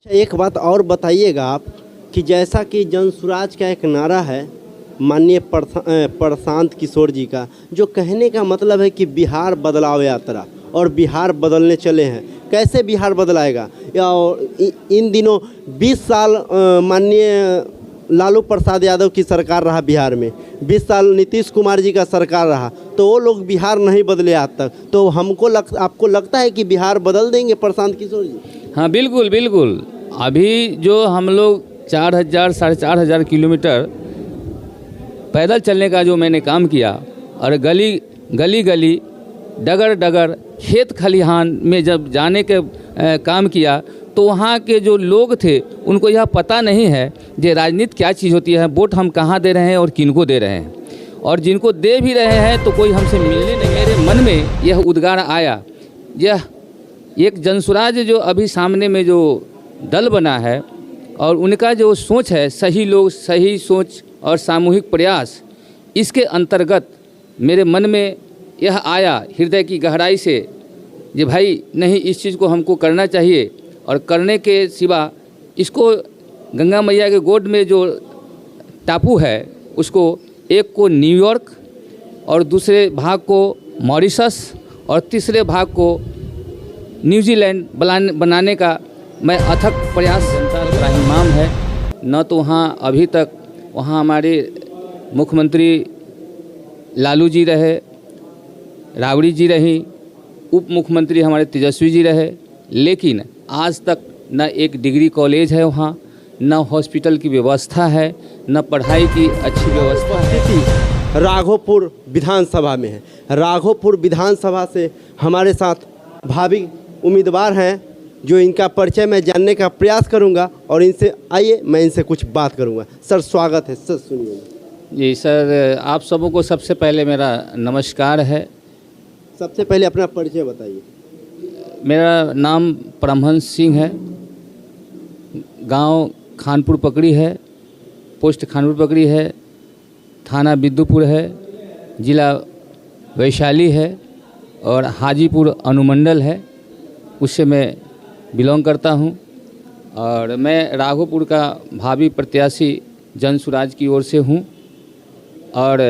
एक बात और बताइएगा आप कि जैसा कि जन सुराज का एक नारा है माननीय प्रशांत किशोर जी का, जो कहने का मतलब है कि बिहार बदलाव यात्रा, और बिहार बदलने चले हैं। कैसे बिहार बदलाएगा? इन दिनों 20 साल माननीय लालू प्रसाद यादव की सरकार रहा बिहार में, 20 साल नीतीश कुमार जी का सरकार रहा, तो वो लोग बिहार नहीं बदले आज तक। तो आपको लगता है कि बिहार बदल देंगे प्रशांत किशोर जी? हाँ, बिल्कुल बिल्कुल। अभी जो हम लोग 4,000 साढ़े 4,000 किलोमीटर पैदल चलने का जो मैंने काम किया, और गली गली डगर डगर खेत खलिहान में जब जाने के काम किया, तो वहाँ के जो लोग थे उनको यह पता नहीं है कि राजनीति क्या चीज़ होती है, वोट हम कहाँ दे रहे हैं और किनको दे रहे हैं, और जिनको दे भी रहे हैं तो कोई हमसे मिलने नहीं। मेरे मन में यह उद्गार आया, यह एक जनसुराज जो अभी सामने में जो दल बना है, और उनका जो सोच है, सही लोग सही सोच और सामूहिक प्रयास, इसके अंतर्गत मेरे मन में यह आया हृदय की गहराई से कि भाई नहीं, इस चीज़ को हमको करना चाहिए, और करने के सिवा इसको गंगा मैया के गोद में जो टापू है उसको एक को न्यूयॉर्क और दूसरे भाग को मॉरिशस और तीसरे भाग को न्यूजीलैंड बनाने का मैं अथक प्रयास जनता त्राहिमाम है। न तो वहाँ अभी तक वहाँ हमारे मुख्यमंत्री लालू जी रहे, राबड़ी जी रही, उप मुख्यमंत्री हमारे तेजस्वी जी रहे, लेकिन आज तक न एक डिग्री कॉलेज है वहाँ, न हॉस्पिटल की व्यवस्था है, न पढ़ाई की अच्छी व्यवस्था है। राघोपुर विधानसभा में है। राघोपुर विधानसभा से हमारे साथ भावी उम्मीदवार हैं, जो इनका परिचय मैं जानने का प्रयास करूंगा, और इनसे आइए मैं इनसे कुछ बात करूंगा। सर स्वागत है। सर सुनिए। जी सर, आप सबों को सबसे पहले मेरा नमस्कार है। सबसे पहले अपना परिचय बताइए। मेरा नाम परमहंस सिंह है, गांव खानपुर पकड़ी है, पोस्ट खानपुर पकड़ी है, थाना बिद्दुपुर है, जिला वैशाली है, और हाजीपुर अनुमंडल है, उससे मैं बिलोंग करता हूं। और मैं राघोपुर का भावी प्रत्याशी जन सुराज की ओर से हूं, और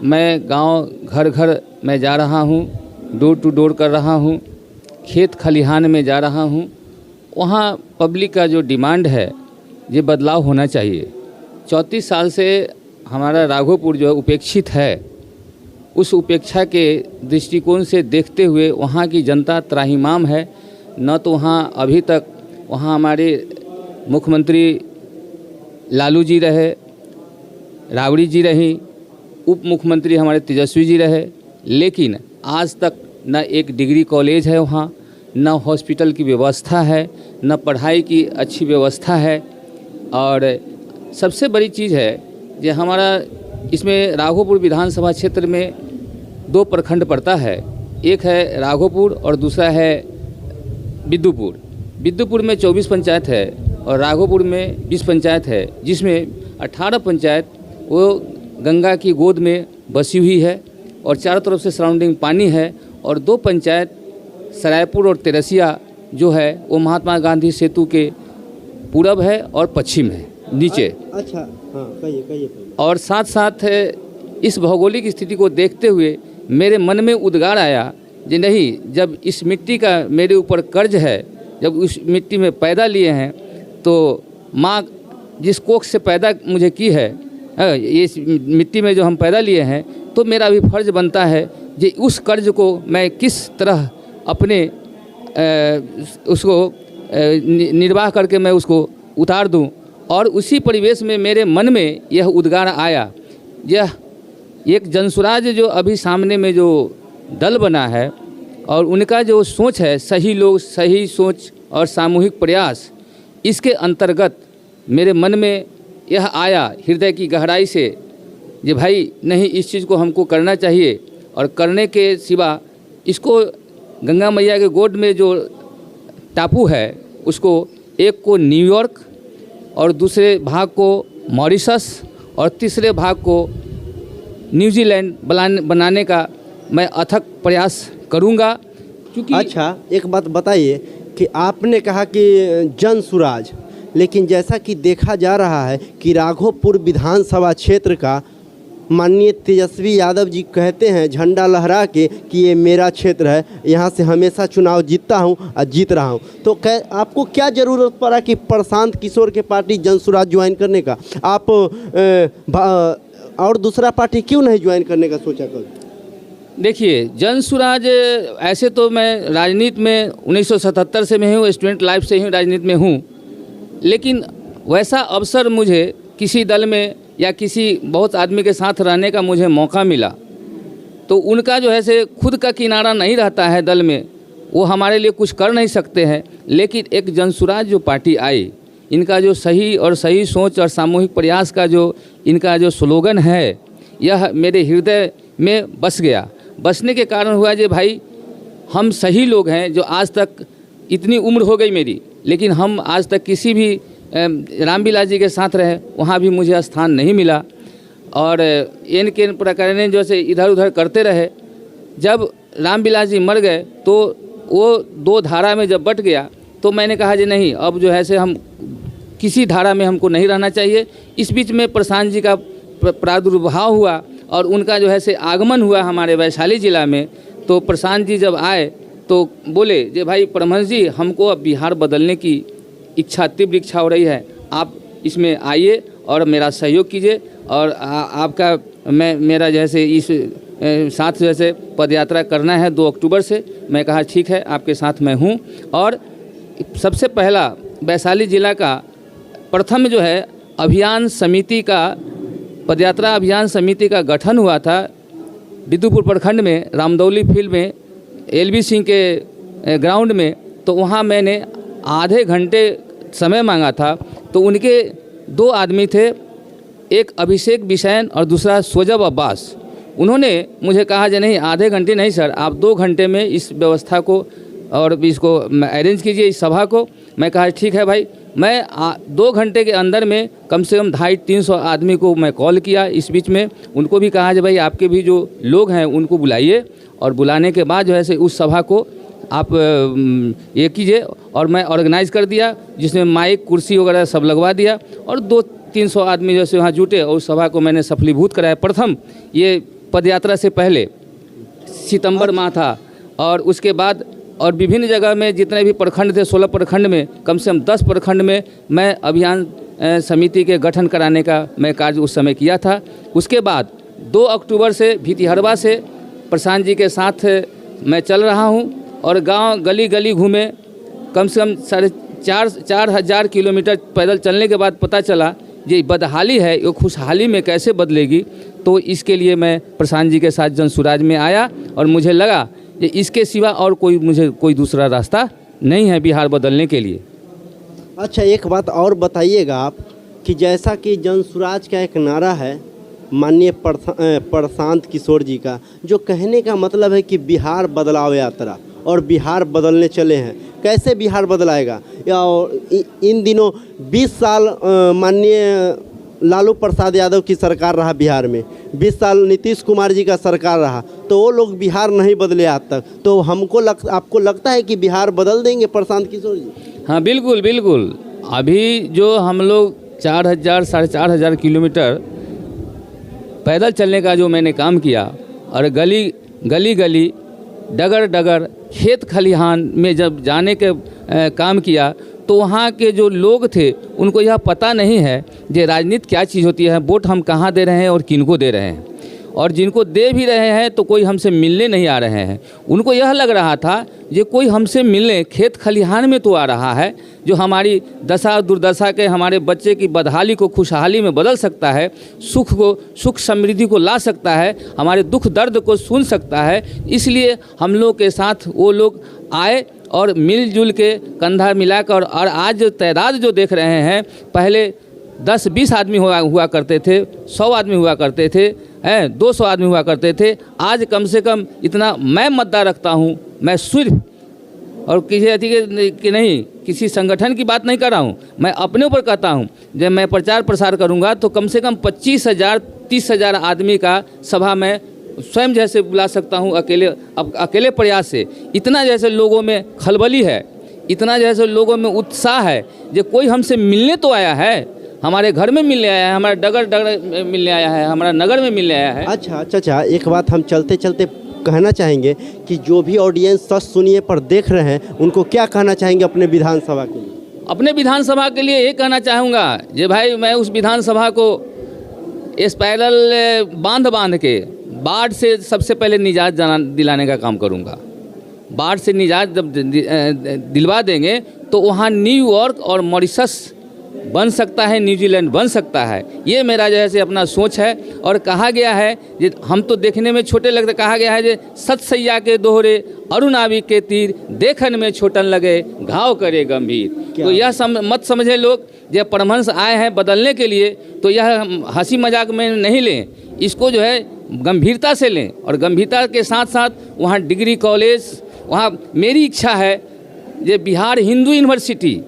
मैं गांव घर घर में जा रहा हूं, डोर टू डोर कर रहा हूं, खेत खलिहान में जा रहा हूं। वहाँ पब्लिक का जो डिमांड है, ये बदलाव होना चाहिए। 34 साल से हमारा राघोपुर जो उपेक्षित है, उस उपेक्षा के दृष्टिकोण से देखते हुए वहाँ की जनता त्राहिमाम है। न तो वहाँ अभी तक वहाँ हमारे मुख्यमंत्री लालू जी रहे, राबड़ी जी रही, उप मुख्यमंत्री हमारे तेजस्वी जी रहे, लेकिन आज तक न एक डिग्री कॉलेज है वहाँ, न हॉस्पिटल की व्यवस्था है, न पढ़ाई की अच्छी व्यवस्था है। और सबसे बड़ी चीज़ है कि हमारा इसमें राघोपुर विधानसभा क्षेत्र में 2 प्रखंड पड़ता है, एक है राघोपुर और दूसरा है बिद्दुपुर। बिद्दुपुर में 24 पंचायत है और राघोपुर में 20 पंचायत है, जिसमें 18 पंचायत वो गंगा की गोद में बसी हुई है, और चारों तरफ से सराउंडिंग पानी है, और 2 पंचायत सरायपुर और तेरसिया जो है वो महात्मा गांधी सेतु के पूरब है और पश्चिम है नीचे। अच्छा, हाँ, कहिए। और साथ साथ इस भौगोलिक स्थिति को देखते हुए मेरे मन में उद्गार आया कि नहीं, जब इस मिट्टी का मेरे ऊपर कर्ज है, जब उस मिट्टी में पैदा लिए हैं, तो माँ जिस कोख से पैदा मुझे की है, इस मिट्टी में जो हम पैदा लिए हैं, तो मेरा भी फर्ज बनता है कि उस कर्ज को मैं किस तरह अपने उसको निर्वाह करके मैं उसको उतार दूं। और उसी परिवेश में मेरे मन में यह उद्गार आया, यह एक जनसुराज जो अभी सामने में जो दल बना है, और उनका जो सोच है, सही लोग सही सोच और सामूहिक प्रयास, इसके अंतर्गत मेरे मन में यह आया हृदय की गहराई से कि भाई नहीं, इस चीज़ को हमको करना चाहिए, और करने के सिवा इसको गंगा मैया के गोद में जो टापू है उसको एक को न्यूयॉर्क और दूसरे भाग को मॉरिशस और तीसरे भाग को न्यूजीलैंड बनाने का मैं अथक प्रयास करूंगा। क्योंकि अच्छा, एक बात बताइए कि आपने कहा कि जन सुराज, लेकिन जैसा कि देखा जा रहा है कि राघोपुर विधानसभा क्षेत्र का माननीय तेजस्वी यादव जी कहते हैं झंडा लहरा के कि ये मेरा क्षेत्र है, यहाँ से हमेशा चुनाव जीतता हूँ और जीत रहा हूँ। तो आपको क्या ज़रूरत पड़ा कि प्रशांत किशोर के पार्टी जन सुराज ज्वाइन करने का? आप और दूसरा पार्टी क्यों नहीं ज्वाइन करने का सोचा कल? देखिए, जन सुराज ऐसे तो मैं राजनीति में 1977 से मैं हूँ, स्टूडेंट लाइफ से ही राजनीति में हूँ, लेकिन वैसा अवसर मुझे किसी दल में या किसी बहुत आदमी के साथ रहने का मुझे मौका मिला तो उनका जो है से खुद का किनारा नहीं रहता है दल में, वो हमारे लिए कुछ कर नहीं सकते हैं। लेकिन एक जनसुराज जो पार्टी आई, इनका जो सही सोच और सामूहिक प्रयास का जो इनका जो स्लोगन है, यह मेरे हृदय में बस गया। बसने के कारण हुआ जे भाई हम सही लोग हैं जो आज तक इतनी उम्र हो गई मेरी, लेकिन हम आज तक किसी भी रामविलास जी के साथ रहे, वहाँ भी मुझे स्थान नहीं मिला और इनके प्रकरण जो से इधर उधर करते रहे। जब रामविलास जी मर गए तो वो दो धारा में जब बट गया तो मैंने कहा जी नहीं, अब जो है से हम किसी धारा में हमको नहीं रहना चाहिए। इस बीच में प्रशांत जी का प्रादुर्भाव हुआ और उनका जो है से आगमन हुआ हमारे वैशाली ज़िला में। तो प्रशांत जी जब आए तो बोले जे भाई परमहंस जी, हमको अब बिहार बदलने की तीव्र इच्छा हो रही है, आप इसमें आइए और मेरा सहयोग कीजिए और आपका मेरा जैसे इस साथ जैसे पदयात्रा करना है 2 अक्टूबर से। मैं कहा ठीक है, आपके साथ मैं हूँ। और सबसे पहला वैशाली ज़िला का प्रथम जो है अभियान समिति का, पदयात्रा अभियान समिति का गठन हुआ था बिदुपुर प्रखंड में, रामदौली फील्ड में, LV सिंह के ग्राउंड में। तो वहाँ मैंने आधे घंटे समय मांगा था। तो उनके 2 आदमी थे, एक अभिषेक बिसैन और दूसरा सोजब अब्बास। उन्होंने मुझे कहा जे नहीं, आधे घंटे नहीं सर, आप 2 घंटे में इस व्यवस्था को और इसको अरेंज कीजिए, इस सभा को। मैं कहा ठीक है भाई। मैं 2 घंटे के अंदर में कम से कम 250-300 आदमी को मैं कॉल किया। इस बीच में उनको भी कहा जे भाई आपके भी जो लोग हैं उनको बुलाइए, और बुलाने के बाद जो है से उस सभा को आप ये कीजिए। और मैं ऑर्गेनाइज़ कर दिया, जिसमें माइक कुर्सी वगैरह सब लगवा दिया और 200-300 आदमी जैसे वहाँ जुटे और उस सभा को मैंने सफलीभूत कराया। प्रथम ये पदयात्रा से पहले सितंबर माह था, और उसके बाद और विभिन्न जगह में जितने भी प्रखंड थे, 16 प्रखंड में कम से कम 10 प्रखंड में मैं अभियान समिति के गठन कराने का मैं कार्य उस समय किया था। उसके बाद 2 अक्टूबर से भितिहरवा से प्रशांत जी के साथ मैं चल रहा हूँ और गांव गली गली घूमे। कम से कम 4,500 किलोमीटर पैदल चलने के बाद पता चला ये बदहाली है, ये खुशहाली में कैसे बदलेगी। तो इसके लिए मैं प्रशांत जी के साथ जनसुराज में आया और मुझे लगा कि इसके सिवा और मुझे कोई दूसरा रास्ता नहीं है बिहार बदलने के लिए। अच्छा, एक बात और बताइएगा आप कि जैसा कि जनसुराज का एक नारा है माननीय प्रशांत किशोर जी का, जो कहने का मतलब है कि बिहार बदलाव यात्रा, और बिहार बदलने चले हैं। कैसे बिहार बदलाएगा? या इन दिनों 20 साल माननीय लालू प्रसाद यादव की सरकार रहा बिहार में, 20 साल नीतीश कुमार जी का सरकार रहा, तो वो लोग बिहार नहीं बदले आज तक। तो आपको लगता है कि बिहार बदल देंगे प्रशांत किशोर जी? हाँ बिल्कुल बिल्कुल। अभी जो हम लोग 4,000-4,500 किलोमीटर पैदल चलने का जो मैंने काम किया, और गली गली डगर डगर खेत खलिहान में जब जाने के काम किया, तो वहाँ के जो लोग थे उनको यह पता नहीं है कि राजनीति क्या चीज़ होती है, वोट हम कहाँ दे रहे हैं और किनको दे रहे हैं। और जिनको दे भी रहे हैं तो कोई हमसे मिलने नहीं आ रहे हैं। उनको यह लग रहा था कि कोई हमसे मिलने खेत खलिहान में तो आ रहा है, जो हमारी दशा दुर्दशा के, हमारे बच्चे की बदहाली को खुशहाली में बदल सकता है, सुख समृद्धि को ला सकता है, हमारे दुख दर्द को सुन सकता है। इसलिए हम लोग के साथ वो लोग आए और मिलजुल के कंधा मिलाकर, और आज जो तादाद जो देख रहे हैं, पहले 10-20 आदमी हुआ करते थे, 100 आदमी हुआ करते थे, 200 आदमी हुआ करते थे। आज कम से कम इतना मैं मतदार रखता हूँ। मैं सिर्फ और किसी कि नहीं, किसी संगठन की बात नहीं कर रहा हूँ, मैं अपने ऊपर कहता हूँ। जब मैं प्रचार प्रसार करूँगा तो कम से कम 25,000-30,000 आदमी का सभा में स्वयं जैसे बुला सकता हूँ अकेले प्रयास से। इतना जैसे लोगों में खलबली है इतना जो है सो लोगों में उत्साह है जो कोई हमसे मिलने तो आया है, हमारे घर में मिलने आया है, हमारा डगर मिलने आया है, हमारा नगर में मिलने आया है। अच्छा, एक बात हम चलते चलते कहना चाहेंगे कि जो भी ऑडियंस सच सुनिए पर देख रहे हैं उनको क्या कहना चाहेंगे अपने विधानसभा के लिए? अपने विधानसभा के लिए ये कहना चाहूँगा जे भाई मैं उस विधानसभा को स्पाइरल बांध के बाढ़ से सबसे पहले निजात दिलाने का काम करूँगा। बाढ़ से निजात जब दिलवा देंगे तो वहाँ न्यूयॉर्क और मॉरिशस बन सकता है, न्यूजीलैंड बन सकता है। ये मेरा जो है से अपना सोच है। और कहा गया है कि हम तो देखने में छोटे लगते, कहा गया है कि सत सैया के दोहरे अरुणाविक के तीर देखन में छोटन लगे घाव करे गंभीर। तो यह मत समझे लोग जब परमहंस आए हैं बदलने के लिए तो यह हंसी मजाक में नहीं लें, इसको जो है गंभीरता से लें। और गंभीरता के साथ साथ वहाँ डिग्री कॉलेज, वहाँ मेरी इच्छा है कि बिहार हिंदू यूनिवर्सिटी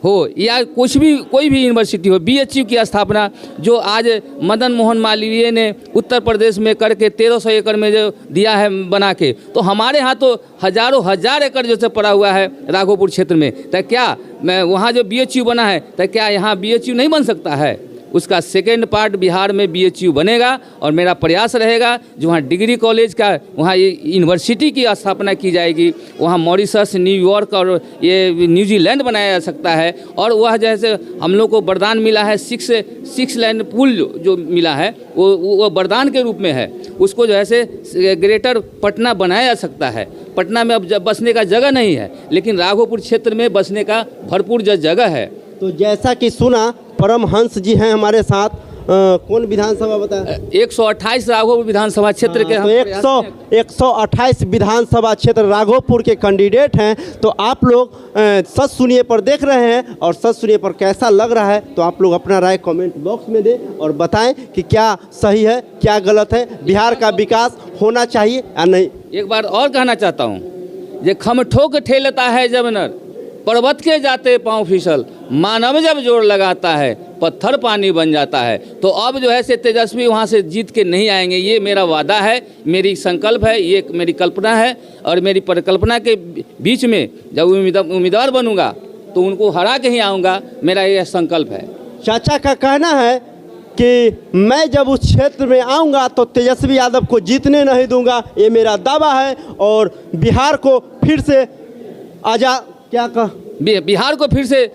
हो या कोई भी यूनिवर्सिटी हो, BHU की स्थापना जो आज मदन मोहन मालवीय ने उत्तर प्रदेश में करके 1300 एकड़ में जो दिया है बना के, तो हमारे यहाँ तो हजार एकड़ जो से पड़ा हुआ है राघोपुर क्षेत्र में। तो क्या मैं वहाँ जो BHU बना है तो क्या यहाँ BHU नहीं बन सकता है? उसका सेकेंड पार्ट बिहार में BHU बनेगा और मेरा प्रयास रहेगा जो वहाँ डिग्री कॉलेज का वहाँ ये यूनिवर्सिटी की स्थापना की जाएगी। वहाँ मॉरिशस, न्यूयॉर्क और ये न्यूजीलैंड बनाया जा सकता है। और वह जैसे हम लोग को वरदान मिला है सिक्स लाइन पुल जो मिला है वो वरदान के रूप में है, उसको जो है से ग्रेटर पटना बनाया जा सकता है। पटना में अब बसने का जगह नहीं है लेकिन राघोपुर क्षेत्र में बसने का भरपूर जगह है। तो जैसा कि सुना परमहंस जी हैं हमारे साथ, कौन विधानसभा बताया? 128 राघोपुर विधानसभा क्षेत्र के तो 128 विधानसभा क्षेत्र राघोपुर के कैंडिडेट हैं। तो आप लोग सच सुनिए पर देख रहे हैं और सच सुनिए पर कैसा लग रहा है तो आप लोग अपना राय कमेंट बॉक्स में दें और बताएं कि क्या सही है क्या गलत है, बिहार का विकास होना चाहिए या नहीं। एक बार और कहना चाहता हूँ जे खम ठोक ठेलता है जब नर पर्वत के जाते पाँव फिसल, मानव जब जोर लगाता है पत्थर पानी बन जाता है। तो अब जो है से तेजस्वी वहाँ से जीत के नहीं आएंगे, ये मेरा वादा है, मेरी संकल्प है, ये मेरी कल्पना है। और मेरी परिकल्पना के बीच में जब उम्मीदवार बनूंगा तो उनको हरा के ही आऊँगा, मेरा ये संकल्प है। चाचा का कहना है कि मैं जब उस क्षेत्र में आऊँगा तो तेजस्वी यादव को जीतने नहीं दूंगा, ये मेरा दावा है। और बिहार को फिर से बिहार को फिर से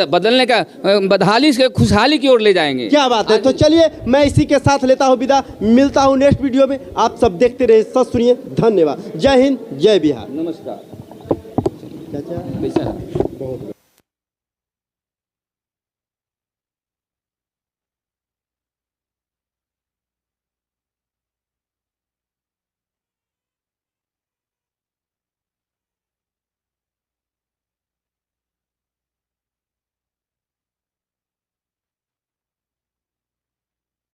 बदलने का बदहाली से खुशहाली की ओर ले जाएंगे। क्या बात है। तो चलिए मैं इसी के साथ लेता हूँ विदा, मिलता हूँ नेक्स्ट वीडियो में। आप सब देखते रहे, सच सुनिए। धन्यवाद। जय हिंद, जय बिहार। नमस्कार। चाचा बहुत